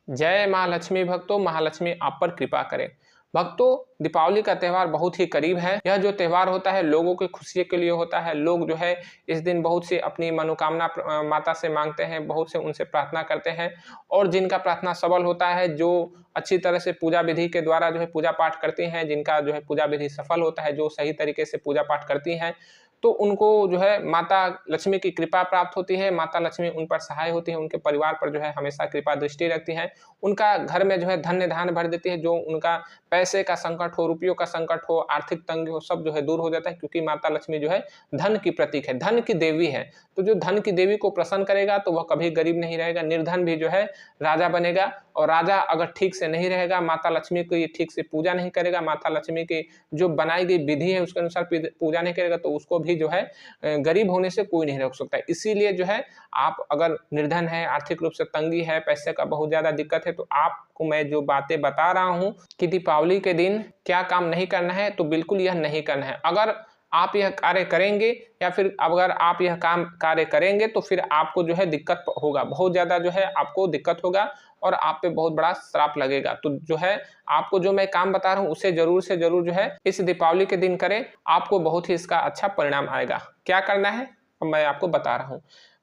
जय महालक्ष्मी भक्तों, महालक्ष्मी आप पर कृपा करें। भक्तों, दीपावली का त्यौहार बहुत ही करीब है। यह जो त्यौहार होता है लोगों की खुशी के लिए होता है। लोग जो है इस दिन बहुत सी अपनी मनोकामना माता से मांगते हैं, बहुत से उनसे प्रार्थना करते हैं और जिनका प्रार्थना सफल होता है, जो अच्छी तरह से पूजा विधि के द्वारा जो है पूजा पाठ करती हैं, जिनका जो है पूजा विधि सफल होता है, जो सही तरीके से पूजा पाठ करती हैं, तो उनको जो है माता लक्ष्मी की कृपा प्राप्त होती है। माता लक्ष्मी उन पर सहाय होती है, उनके परिवार पर जो है हमेशा कृपा दृष्टि रखती है। उनका घर में जो है धन्य धान्य भर देती है। जो उनका पैसे का संकट हो, रुपयों का संकट हो, आर्थिक तंगी हो, सब जो है दूर हो जाता है, क्योंकि माता लक्ष्मी जो है धन की प्रतीक है, धन की देवी है। तो जो धन की देवी को प्रसन्न करेगा तो वह कभी गरीब नहीं रहेगा, निर्धन भी जो है राजा बनेगा। और राजा अगर ठीक से नहीं रहेगा, माता लक्ष्मी की ठीक से पूजा नहीं करेगा, माता लक्ष्मी की जो बनाई गई विधि है उसके अनुसार पूजा नहीं करेगा, तो उसको भी जो है गरीब होने से कोई नहीं रोक सकता है। इसीलिए जो है आप अगर निर्धन है, आर्थिक रूप से तंगी है, पैसे का बहुत ज्यादा दिक्कत है, तो आपको मैं जो बातें बता रहा हूं कि दीपावली के दिन क्या काम नहीं करना है, तो बिल्कुल यह नहीं करना है। अगर आप यह कार्य करेंगे या फिर अगर आप यह कार्य करेंगे तो फिर आपको जो है दिक्कत होगा, बहुत ज्यादा जो है आपको दिक्कत होगा और आप पे बहुत बड़ा श्राप लगेगा। तो जो है आपको जो मैं काम बता रहा हूँ उसे जरूर से जरूर जो है इस दीपावली के दिन करें, आपको बहुत ही इसका अच्छा परिणाम आएगा। क्या करना है अब मैं आपको बता रहा हूँ।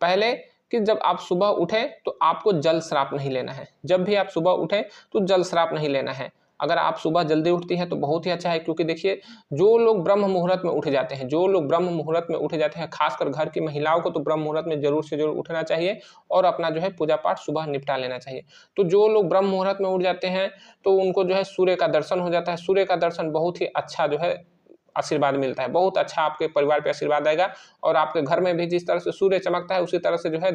पहले कि जब आप सुबह उठे तो आपको जल श्राप नहीं लेना है। जब भी आप सुबह उठे तो जल श्राप नहीं लेना है। अगर आप सुबह जल्दी उठती हैं तो बहुत ही अच्छा है, क्योंकि देखिए जो लोग ब्रह्म मुहूर्त में उठ जाते हैं, जो लोग ब्रह्म मुहूर्त में उठ जाते हैं, खासकर घर की महिलाओं को तो ब्रह्म मुहूर्त में जरूर से जरूर उठना चाहिए और अपना जो है पूजा पाठ सुबह निपटा लेना चाहिए। तो जो लोग ब्रह्म मुहूर्त में उठ जाते हैं तो उनको जो है सूर्य का दर्शन हो जाता है। सूर्य का दर्शन बहुत ही अच्छा जो है आशीर्वाद मिलता है, बहुत अच्छा आपके परिवार पे आशीर्वाद आएगा और आपके घर में भी जिस तरह से सूर्य चमकता है उसी तरह से जो है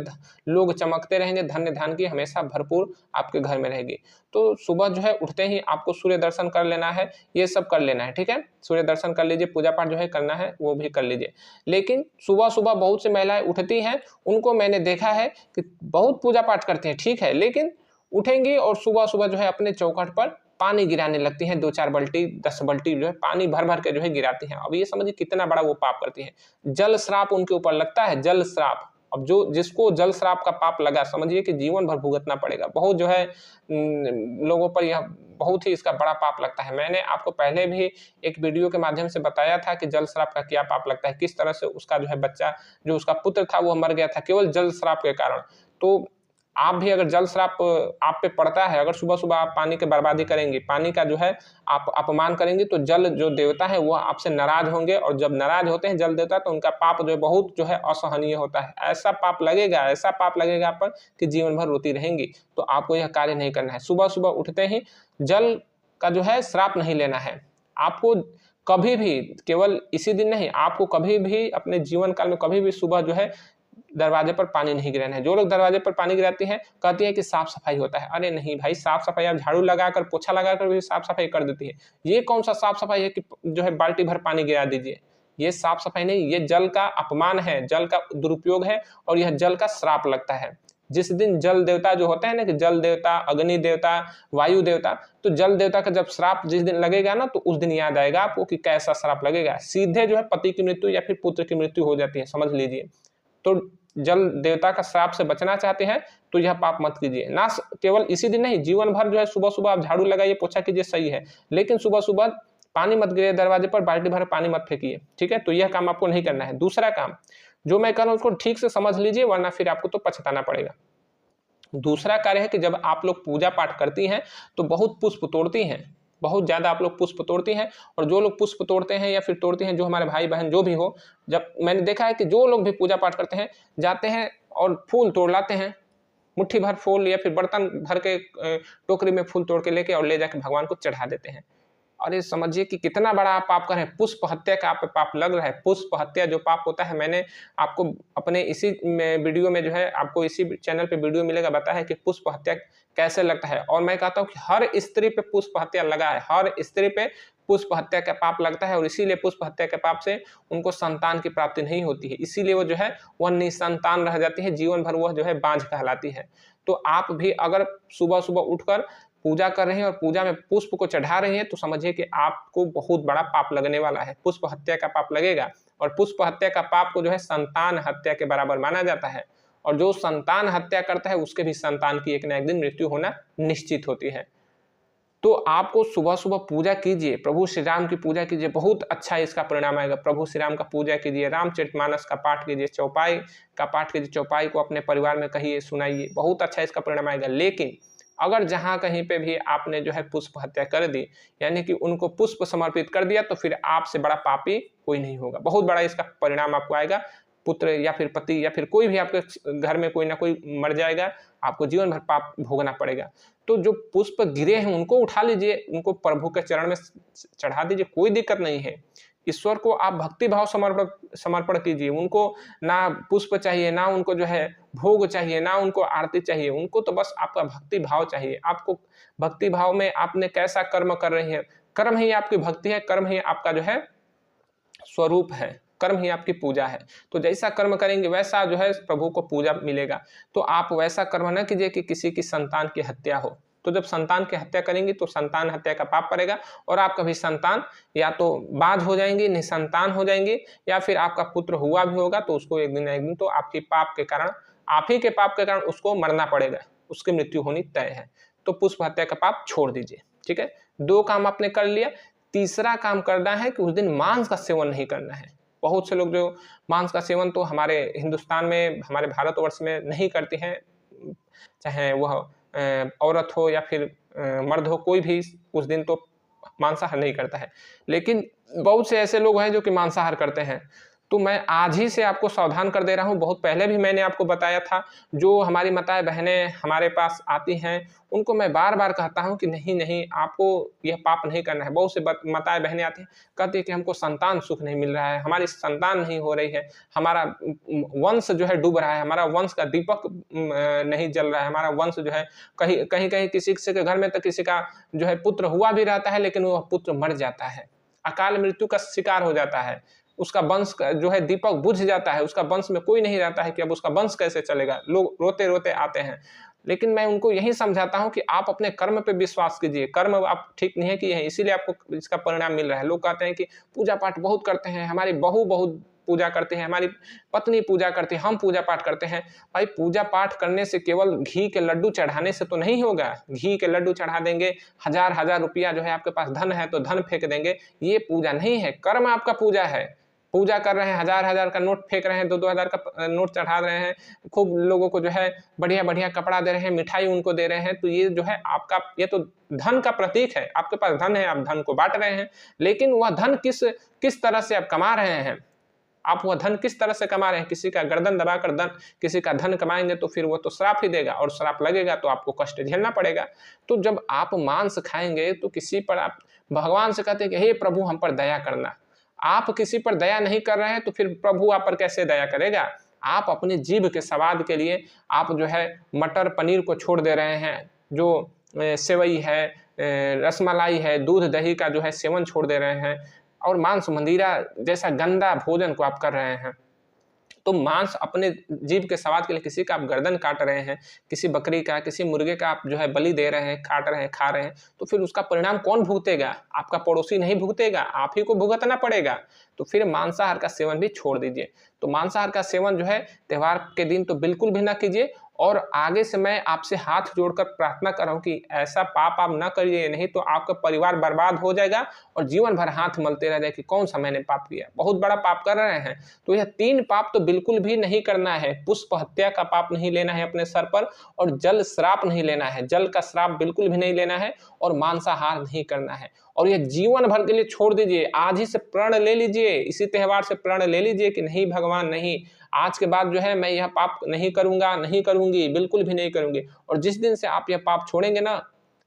लोग चमकते रहेंगे, धन्य धान की हमेशा भरपूर आपके घर में रहेगी। तो सुबह जो है उठते ही आपको सूर्य दर्शन कर लेना है, ये सब कर लेना है, ठीक है। सूर्य दर्शन कर लीजिए, पूजा पाठ जो है करना है वो भी कर लीजिए। लेकिन सुबह सुबह बहुत सी महिलाएं उठती हैं, उनको मैंने देखा है कि बहुत पूजा पाठ करती हैं, ठीक है, लेकिन उठेंगी और सुबह सुबह जो है अपने चौखट पर पानी गिराने लगती हैं, 2-4 बाल्टी 10 बाल्टी जो है पानी भर भर के जो है गिराती हैं। अब ये समझिए कितना बड़ा वो पाप करती हैं। जल श्राप उनके ऊपर लगता है, जल श्राप। अब जो जिसको जल श्राप का पाप लगा, समझिए कि जीवन भर भुगतना पड़ेगा। बहुत जो है लोगों पर यह बहुत ही इसका बड़ा पाप लगता है। मैंने आपको पहले भी एक वीडियो के माध्यम से बताया था कि जल श्राप का क्या पाप लगता है, किस तरह से उसका जो है बच्चा, जो उसका पुत्र था वो मर गया था केवल जल श्राप के कारण। तो आप भी अगर जल श्राप आप पे पड़ता है, अगर सुबह सुबह आप पानी की बर्बादी करेंगे, पानी का जो है आप अपमान करेंगे, तो जल जो देवता है वो आपसे नाराज होंगे और जब नाराज होते हैं जल देवता तो उनका पाप जो है बहुत जो है असहनीय होता है। ऐसा पाप लगेगा, ऐसा पाप लगेगा आप पर कि जीवन भर रोती रहेंगी। तो आपको यह कार्य नहीं करना है। सुबह सुबह उठते ही जल का जो है श्राप नहीं लेना है। आपको कभी भी, केवल इसी दिन नहीं, आपको कभी भी अपने जीवन काल में कभी भी सुबह जो है दरवाजे पर पानी नहीं गिराना है। जो लोग दरवाजे पर पानी गिराती हैं कहती है कि साफ सफाई होता है। अरे नहीं भाई, साफ सफाई आप झाड़ू लगाकर पोछा लगाकर भी साफ सफाई कर देती है। ये कौन सा साफ सफाई है कि जो है बाल्टी भर पानी गिरा दीजिए। ये साफ सफाई नहीं, ये जल का अपमान है, जल का दुरुपयोग है और यह जल का श्राप लगता है। जिस दिन जल देवता जो होते हैं ना, कि जल देवता, अग्नि देवता, वायु देवता, तो जल देवता का जब श्राप जिस दिन लगेगा ना तो उस दिन याद आएगा आपको कि कैसा श्राप लगेगा। सीधे जो है पति की मृत्यु या फिर पुत्र की मृत्यु हो जाती है, समझ लीजिए। तो जल देवता का श्राप से बचना चाहते हैं तो यह पाप मत कीजिए। ना केवल इसी दिन नहीं, जीवन भर जो है सुबह सुबह आप झाड़ू लगाइए, पोछा कीजिए, सही है, लेकिन सुबह सुबह पानी मत गिरे दरवाजे पर, बाल्टी भर पानी मत फेंकिए, ठीक है। तो यह काम आपको नहीं करना है। दूसरा काम जो मैं कर रहा हूं उसको ठीक से समझ लीजिए, वरना फिर आपको तो पछताना पड़ेगा। दूसरा कार्य है कि जब आप लोग पूजा पाठ करती हैं तो बहुत पुष्प तोड़ती हैं, बहुत ज़्यादा आप लोग पुष्प तोड़ती हैं। और जो लोग पुष्प तोड़ते हैं या फिर तोड़ती हैं, जो हमारे भाई बहन जो भी हो, जब मैंने देखा है कि जो लोग भी पूजा पाठ करते हैं जाते हैं और फूल तोड़ लाते हैं, मुट्ठी भर फूल या फिर बर्तन भर के टोकरी में फूल तोड़ के लेके और ले जाके भगवान को चढ़ा देते हैं। अरे समझिए कि कितना बड़ा आप पाप कर रहे हैं। पुष्प हत्या का आप पे पाप लग रहा है। पुष्प हत्या जो पाप होता है, मैंने आपको अपने इसी वीडियो में जो है आपको इसी चैनल पे वीडियो मिलेगा, बताया है कि पुष्प हत्या कैसे लगता है। और मैं कहता हूँ कि हर स्त्री पे पुष्प हत्या लगा है, हर स्त्री पे पुष्प हत्या का पाप लगता है और इसीलिए पुष्प हत्या के पाप से उनको संतान की प्राप्ति नहीं होती है। इसीलिए वो जो है वह निसंतान रह जाती है, जीवन भर वह जो है बांझ कहलाती है। तो आप भी अगर सुबह सुबह उठकर पूजा कर रहे हैं और पूजा में पुष्प को चढ़ा रहे हैं तो समझिए कि आपको बहुत बड़ा पाप लगने वाला है, पुष्प हत्या का पाप लगेगा। और पुष्प हत्या का पाप को जो है संतान हत्या के बराबर माना जाता है। और जो संतान हत्या करता है उसके भी संतान की एक न एक दिन मृत्यु होना निश्चित होती है। तो आपको सुबह सुबह पूजा कीजिए, प्रभु श्री राम की पूजा कीजिए, बहुत अच्छा इसका परिणाम आएगा। प्रभु श्री राम का पूजा कीजिए, रामचरितमानस का पाठ कीजिए, चौपाई का पाठ कीजिए, चौपाई को अपने परिवार में कहिए, सुनाइए, बहुत अच्छा इसका परिणाम आएगा। लेकिन अगर जहाँ कहीं पे भी आपने जो है पुष्प हत्या कर दी, यानी कि उनको पुष्प समर्पित कर दिया, तो फिर आपसे बड़ा पापी कोई नहीं होगा। बहुत बड़ा इसका परिणाम आपको आएगा। पुत्र या फिर पति या फिर कोई भी आपके घर में कोई ना कोई मर जाएगा, आपको जीवन भर पाप भोगना पड़ेगा। तो जो पुष्प गिरे हैं उनको उठा लीजिए, उनको प्रभु के चरण में चढ़ा दीजिए, कोई दिक्कत नहीं है। ईश्वर को आप भक्ति भाव समर्पण कीजिए। उनको ना पुष्प चाहिए, ना उनको जो है भोग चाहिए, ना उनको आरती चाहिए, उनको तो बस आपका भक्ति भाव चाहिए। आपको भक्ति भाव में आपने कैसा कर्म कर रही है, कर्म ही आपकी भक्ति है, कर्म ही आपका जो है स्वरूप है, कर्म ही आपकी पूजा है। तो जैसा कर्म करेंगे वैसा जो है प्रभु को पूजा मिलेगा। तो आप वैसा कर्म न कीजिए कि किसी की संतान की हत्या हो। तो जब संतान की हत्या करेंगे तो संतान हत्या का पाप पड़ेगा और आपका भी संतान या तो बाझ हो जाएंगे, निसंतान हो जाएंगे, या फिर आपका पुत्र हुआ भी होगा तो उसको एक दिन ना एक दिन तो आपके पाप के कारण, आप ही के पाप के कारण उसको मरना पड़ेगा, उसकी मृत्यु होनी तय है। तो पुष्प हत्या का पाप छोड़ दीजिए। ठीक है, 2 काम आपने कर लिया। तीसरा काम करना है कि उस दिन मांस का सेवन नहीं करना है। बहुत से लोग जो मांस का सेवन तो हमारे हिंदुस्तान में, हमारे भारतवर्ष में नहीं करते हैं, चाहे वह औरत हो या फिर मर्द हो, कोई भी उस दिन तो मांसाहार नहीं करता है। लेकिन बहुत से ऐसे लोग हैं जो कि मांसाहार करते हैं। तो मैं आज ही से आपको सावधान कर दे रहा हूँ। बहुत पहले भी मैंने आपको बताया था। जो हमारी माताएं बहनें हमारे पास आती हैं उनको मैं बार बार कहता हूँ कि नहीं नहीं, आपको यह पाप नहीं करना है। बहुत से माताएं बहनें आती हैं, कहती है कि हमको संतान सुख नहीं मिल रहा है, हमारी संतान नहीं हो रही है, हमारा वंश जो है डूब रहा है, हमारा वंश का दीपक नहीं जल रहा है, हमारा वंश जो है कहीं कहीं कहीं किसी के घर में तो किसी का जो है पुत्र हुआ भी रहता है लेकिन वह पुत्र मर जाता है, अकाल मृत्यु का शिकार हो जाता है, उसका वंश जो है दीपक बुझ जाता है, उसका वंश में कोई नहीं रहता है कि अब उसका वंश कैसे चलेगा। लोग रोते रोते आते हैं। लेकिन मैं उनको यही समझाता हूं कि आप अपने कर्म पे विश्वास कीजिए। कर्म आप ठीक नहीं है कि है, इसीलिए आपको इसका परिणाम मिल रहा है। लोग कहते हैं कि पूजा पाठ बहुत करते हैं, हमारी बहू बहुत पूजा करते हैं, हमारी पत्नी पूजा करती है, हम पूजा पाठ करते हैं। भाई, पूजा पाठ करने से केवल घी के लड्डू चढ़ाने से तो नहीं होगा। घी के लड्डू चढ़ा देंगे, हजार हजार रुपया जो है आपके पास धन है तो धन फेंक देंगे, ये पूजा नहीं है। कर्म आपका पूजा है। पूजा कर रहे हैं, हजार हजार का नोट फेंक रहे हैं, 2-2 हजार का नोट चढ़ा रहे हैं, खूब लोगों को जो है बढ़िया बढ़िया कपड़ा दे रहे हैं, मिठाई उनको दे रहे हैं, तो ये जो है आपका, ये तो धन का प्रतीक है। आपके पास धन है, आप धन को बांट रहे हैं, लेकिन वह धन किस तरह से आप कमा रहे हैं, आप वह धन किस तरह से कमा रहे हैं। किसी का गर्दन दबाकर किसी का धन कमाएंगे तो फिर वो तो श्राप ही देगा, और श्राप लगेगा तो आपको कष्ट झेलना पड़ेगा। तो जब आप मांस खाएंगे तो किसी पर आप भगवान से कहते हैं कि हे प्रभु हम पर दया करना। आप किसी पर दया नहीं कर रहे हैं तो फिर प्रभु आप पर कैसे दया करेगा। आप अपने जीभ के स्वाद के लिए आप जो है मटर पनीर को छोड़ दे रहे हैं, जो सेवई है, रसमलाई है, दूध दही का जो है सेवन छोड़ दे रहे हैं, और मांस मंदिरा जैसा गंदा भोजन को आप कर रहे हैं। तो मांस अपने जीभ के स्वाद के लिए किसी का आप गर्दन काट रहे हैं, किसी बकरी का, किसी मुर्गे का आप जो है बलि दे रहे हैं, काट रहे हैं, खा रहे हैं, तो फिर उसका परिणाम कौन भुगतेगा। आपका पड़ोसी नहीं भुगतेगा, आप ही को भुगतना पड़ेगा। तो फिर मांसाहार का सेवन भी छोड़ दीजिए। तो मांसाहार का सेवन जो है त्योहार के दिन तो बिल्कुल भी ना कीजिए। और आगे से मैं आपसे हाथ जोड़कर प्रार्थना कर रहा हूँ कि ऐसा पाप आप ना करिए, नहीं तो आपका परिवार बर्बाद हो जाएगा और जीवन भर हाथ मलते रह जाए कि कौन सा मैंने पाप किया। बहुत बड़ा पाप कर रहे हैं। तो यह 3 पाप तो बिल्कुल भी नहीं करना है। पुष्प हत्या का पाप नहीं लेना है अपने सर पर, और जल श्राप नहीं लेना है, जल का श्राप बिल्कुल भी नहीं लेना है, और मांसाहार नहीं करना है। और यह जीवन भर के लिए छोड़ दीजिए। आज ही से प्रण ले लीजिए, इसी त्योहार से प्रण ले लीजिए कि नहीं भगवान, नहीं, आज के बाद जो है मैं यह पाप नहीं करूंगा, नहीं करूंगी, बिल्कुल भी नहीं करूंगी। और जिस दिन से आप यह पाप छोड़ेंगे ना,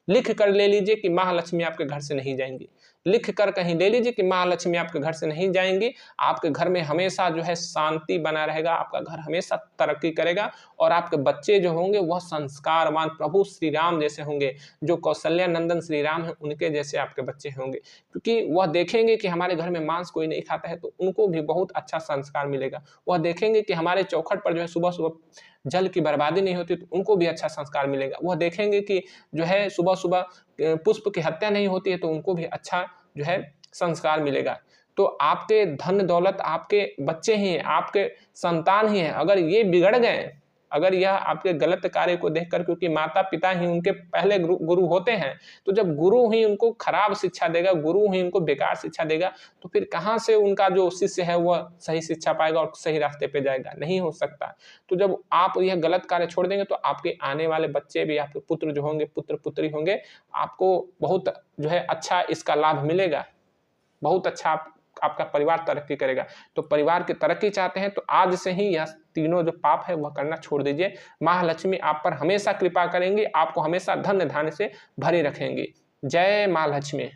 लिख कर ले लीजिए कि महालक्ष्मी आपके घर से नहीं जाएंगी। लिख कर कहीं ले लीजिए कि महालक्ष्मी आपके घर से नहीं जाएंगी। आपके घर में हमेशा जो है शांति बना रहेगा, आपका घर हमेशा तरक्की करेगा, और आपके बच्चे जो होंगे वह संस्कारवान प्रभु श्री राम जैसे होंगे। जो कौशल्या नंदन श्री राम है उनके जैसे आपके बच्चे होंगे, क्योंकि वह देखेंगे कि हमारे घर में मांस कोई नहीं खाता है तो उनको भी बहुत अच्छा संस्कार मिलेगा। वह देखेंगे कि हमारे चौखट पर जो है सुबह सुबह जल की बर्बादी नहीं होती तो उनको भी अच्छा संस्कार मिलेगा। वह देखेंगे कि जो है सुबह सुबह पुष्प की हत्या नहीं होती है तो उनको भी अच्छा जो है संस्कार मिलेगा। तो आपके धन दौलत आपके बच्चे ही हैं, आपके संतान ही हैं। अगर ये बिगड़ गए, अगर यह आपके गलत कार्य को देखकर, क्योंकि माता पिता ही उनके पहले गुरु होते हैं, तो जब गुरु ही उनको खराब शिक्षा देगा, गुरु ही उनको बेकार शिक्षा देगा, तो फिर कहाँ से उनका जो शिष्य है वह सही शिक्षा पाएगा और सही रास्ते पे जाएगा? नहीं हो सकता। तो जब आप यह गलत कार्य छोड़ देंगे तो आपके आने वाले बच्चे भी, आपके पुत्र जो होंगे, पुत्र पुत्री होंगे, आपको बहुत जो है अच्छा इसका लाभ मिलेगा, बहुत अच्छा आपका परिवार तरक्की करेगा। तो परिवार की तरक्की चाहते हैं तो आज से ही यह तीनों जो पाप है वह करना छोड़ दीजिए। महालक्ष्मी आप पर हमेशा कृपा करेंगी, आपको हमेशा धन धान्य से भरे रखेंगी। जय माँ लक्ष्मी।